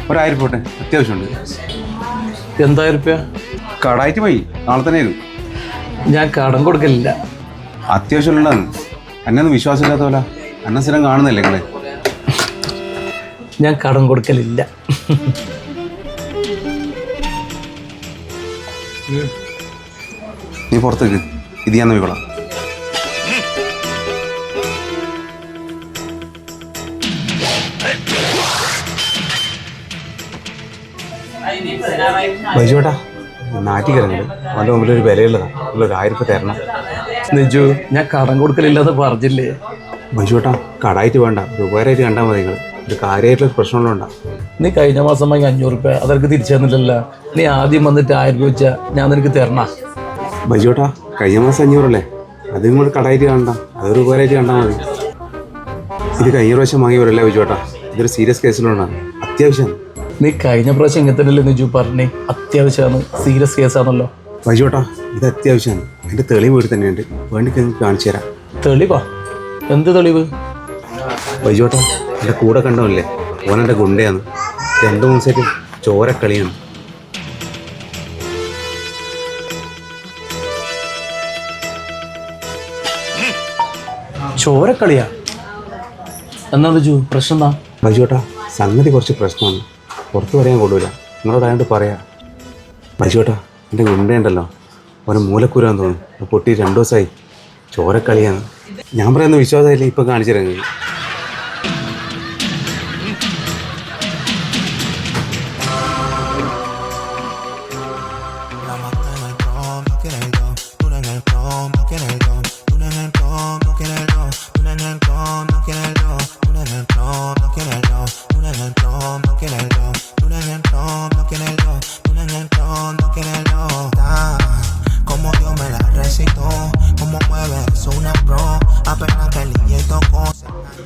1000 പോട്ടെ, അത്യാവശ്യമുണ്ട്. എന്തായിരം രൂപ? കടായിട്ട് പോയി, നാളെ തന്നെ വരും. ഞാൻ കടം കൊടുക്കലില്ല. അത്യാവശ്യമുള്ളതാണ്. എന്നെ വിശ്വാസമില്ലാത്ത പോലെ അന്ന സ്ഥിരം കാണുന്നില്ലേ നിങ്ങളെ? ഞാൻ കടം കൊടുക്കലില്ല. നീ പുറത്തേക്ക്, ഇത് ഞാൻ നോക്കിക്കോളാം. ബൈജുവേട്ടാ, നാട്ടിക്കിറങ്ങല് അവൻ്റെ മുമ്പിൽ ഒരു വിലയുള്ളതാണ്. 1000 രൂപ തരണം. നിജു, ഞാൻ കടം കൊടുക്കലില്ലെന്ന് പറഞ്ഞില്ലേ? ബൈജുവേട്ടാ, കടായിട്ട് വേണ്ട, ഉപകാരമായിട്ട് കണ്ടാൽ മതി. നിങ്ങൾ ഒരു കാര്യമായിട്ടുള്ള പ്രശ്നങ്ങളുണ്ടാ. നീ കഴിഞ്ഞ മാസം വാങ്ങി 500 രൂപ അതെനിക്ക് തിരിച്ചു തന്നില്ലല്ലോ. നീ ആദ്യം വന്നിട്ട് 1000 രൂപ വെച്ചാൽ ഞാൻ നിനക്ക് തരണ. ബൈജുവേട്ടാ, കഴിഞ്ഞ മാസം 500 അല്ലേ, അത് നിങ്ങൾ കടായിട്ട് കാണണ്ട, അതൊരു ഉപകാരമായിട്ട് കണ്ടാൽ മതി. ഇത് കഴിഞ്ഞ പ്രാവശ്യം വാങ്ങിയവരല്ലേ ബൈജുവേട്ടാ, ഇതൊരു സീരിയസ് കേസിലുണ്ടാണ്, അത്യാവശ്യമാണ്. നീ കഴിഞ്ഞ പ്രാവശ്യം ഇങ്ങനെ തന്നെയല്ലേ നിജു പറഞ്ഞേ? അത്യാവശ്യമാണ്, സീരിയസ് കേസാണല്ലോ. ബൈജുവേട്ടാ, ഇത് അത്യാവശ്യമാണ്. എൻ്റെ തെളിവ് വീട് തന്നെയുണ്ട്, വേണ്ടി നിങ്ങൾക്ക് കാണിച്ചു തരാം. തെളിവാ? എന്ത് തെളിവ്? ബൈജുവേട്ടാ, എൻ്റെ കൂടെ കണ്ടവല്ലേ, ഓനെൻ്റെ ഗുണ്ടയാണ്. 2 ദിവസമായിട്ട് ചോരക്കളിയാണ്. ചോരക്കളിയാ? എന്നാ നിജു, പ്രശ്നം എന്താ? ബൈജുവേട്ടാ, സംഗതി കുറച്ച് പ്രശ്നമാണ്, പുറത്ത് പറയാൻ കൊള്ളൂല. നിങ്ങളോടായോണ്ട് പറയാം. ബൈജുവേട്ടാ, എൻ്റെ ഗുണ്ടയുണ്ടല്ലോ, ഓരോ മൂലക്കൂരാന്ന് തോന്നുന്നു, പൊട്ടി 2 ദിവസമായി. ചോരക്കളിയാണ്. ഞാൻ പറയുന്ന വിശ്വാസമായില്ലേ, ഇപ്പം കാണിച്ചു തരാം.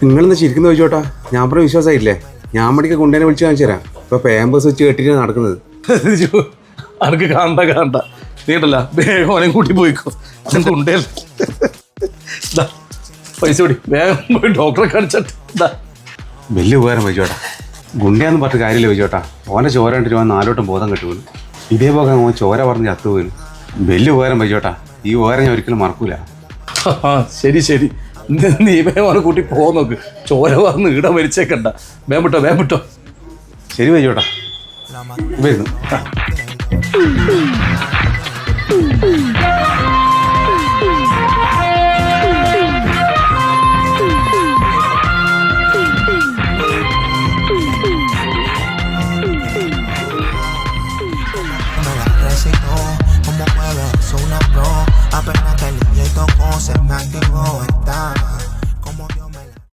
നിങ്ങളെന്താ ചിരിക്കുന്ന ചോദിച്ചോട്ടാ? ഞാൻ പറഞ്ഞ വിശ്വാസമായില്ലേ? ഞാൻ മടിക്ക് കൊണ്ടേനെ വിളിച്ച് കാണിച്ചു തരാം. ഇപ്പൊ പേമ്പേഴ്സ് വെച്ച് കെട്ടിട്ട് നടക്കുന്നത്. അനക്ക് കാണണ്ട നീട്ടല്ല, വേഗം ഓനെയും കൂട്ടി പോയിക്കോ. അങ്ങനെ കൊണ്ടേല്ല, പൈസ കൂടി വേഗം പോയി ഡോക്ടറെ കാണിച്ചിട്ട്. വലിയ ഉപകാരം വെച്ചോട്ടാ. ഗുണ്ടയാന്ന് പറഞ്ഞ കാര്യമില്ല വെച്ചോട്ടാ. ഓൻ്റെ ചോര കണ്ടിട്ട് അവൻ 4 വട്ടം ബോധം കെട്ടുപോയി. ഇതേപോലെ ഓൻ ചോര പറഞ്ഞ് ചത്തുപോയി. വലിയ ഉപകാരം വെച്ചോട്ടാ. ഈ ഉപകാരം ഞാൻ ഒരിക്കലും മറക്കൂല. ശരി, നീ വേഗം ഓനെ കൂട്ടി പോകാൻ നോക്ക്. ചോര പറഞ്ഞ് ഈട മരിച്ചേക്കണ്ട. വേം വിട്ടോ. ശരി വെച്ചോട്ടാ, വരുന്നു. Apenas que el billete se me activó, está